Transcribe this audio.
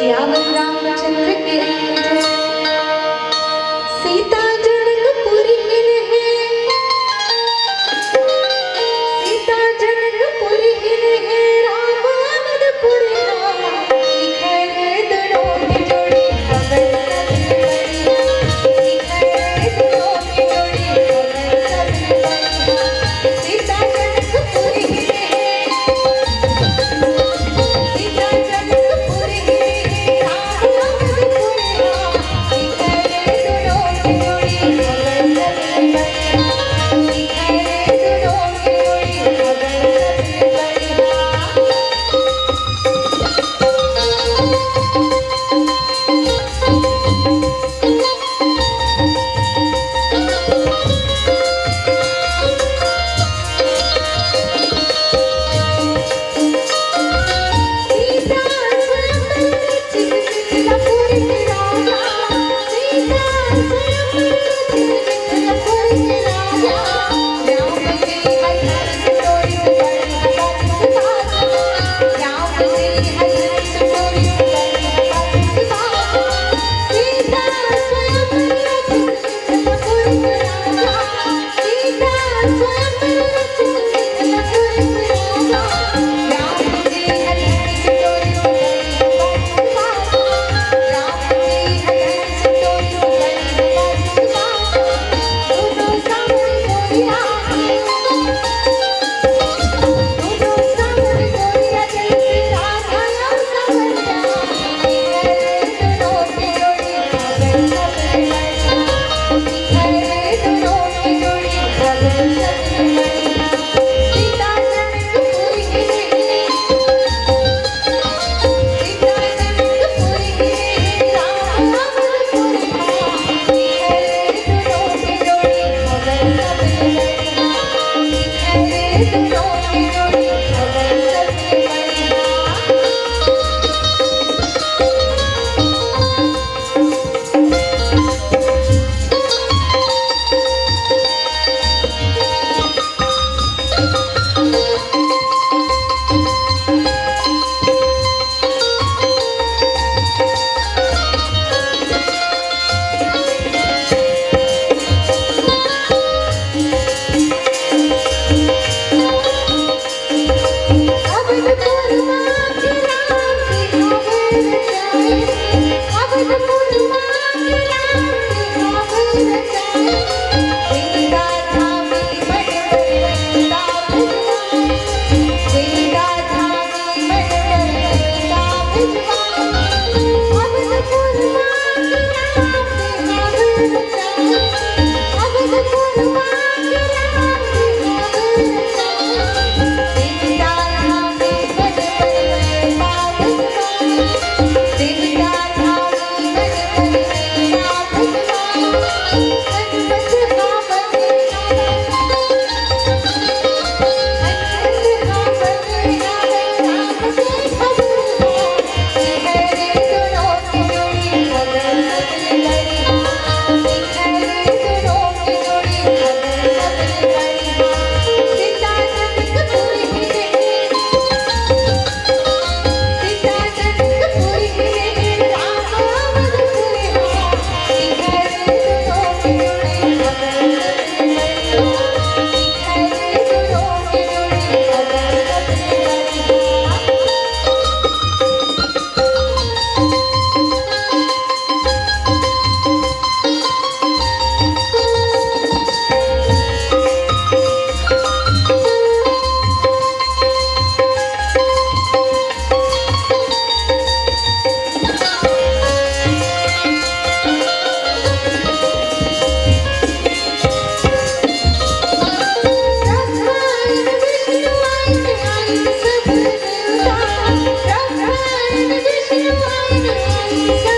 सियावर रामचंद्र के जय। सीता जनकपुरी हिन है, सीता जनकपुरी हिन है, राम अवधपुरी राम। निखरे दोनों की जोड़ी खबर सबने बड़ी, निखरे दोनों की जोड़ी खबर सबने बड़ी। सीता जनकपुरी हिन है, सीता जनकपुरी हिन है, राम अवधपुरी राम। निखरे दोनों की जोड़ी खबर सबने बड़ी, निखरे दोनों की जोड़ी खबर सबने बड़ी। सीता स्वयंवर चितचितपुरी राजा, सीता स्वयंवर चितचितपुरी राजा। राम जी हरिहर टोरी बड़ी बड़ी बाजा, राम जी हरिहर टोरी बड़ी बड़ी बाजा। सीता स्वयंवर चितचितपुरी राजा, सीता स्वयंवर चितचितपुरी राजा। राम जी हरिहर टोरी बड़ी बड़ी बाजा, राम जी हरिहर टोरी बड़ी बड़ी बाजा। दोनों सामने गोरिया, दोनों सामने गोरिया, जैसे राधा और संवरिया। निखरे दोनों की जोड़ी खबर सबने बड़ी, निखरे दोनों की जोड़ी खबर सबने बड़ी। सीता जनकपुरी हिन है, सीता जनकपुरी हिन है, राम अवधपुरी राम। निखरे दोनों की जोड़ी खबर सबने बड़ी, निखरे दोनों की जोड़ी खबर सबने अवधपुर माँ के राम की खबर जाए, अवधपुर माँ के राम की खबर जाए। सीता धामी मनवर सीता भिजवाए, सीता धामी मनवर सीता भिजवाए। अवधपुर माँ के राम की खबर जाए, अवधपुर माँ के राम की खबर जाए। सीता धामी मनवर सीता भिजवाए, सीता धामी मनवर सीता भिजवाए। हनुमत हावन ब्रह्मांड विष्णु आए आई सब देवता, ब्रह्मांड विष्णु आए आई सब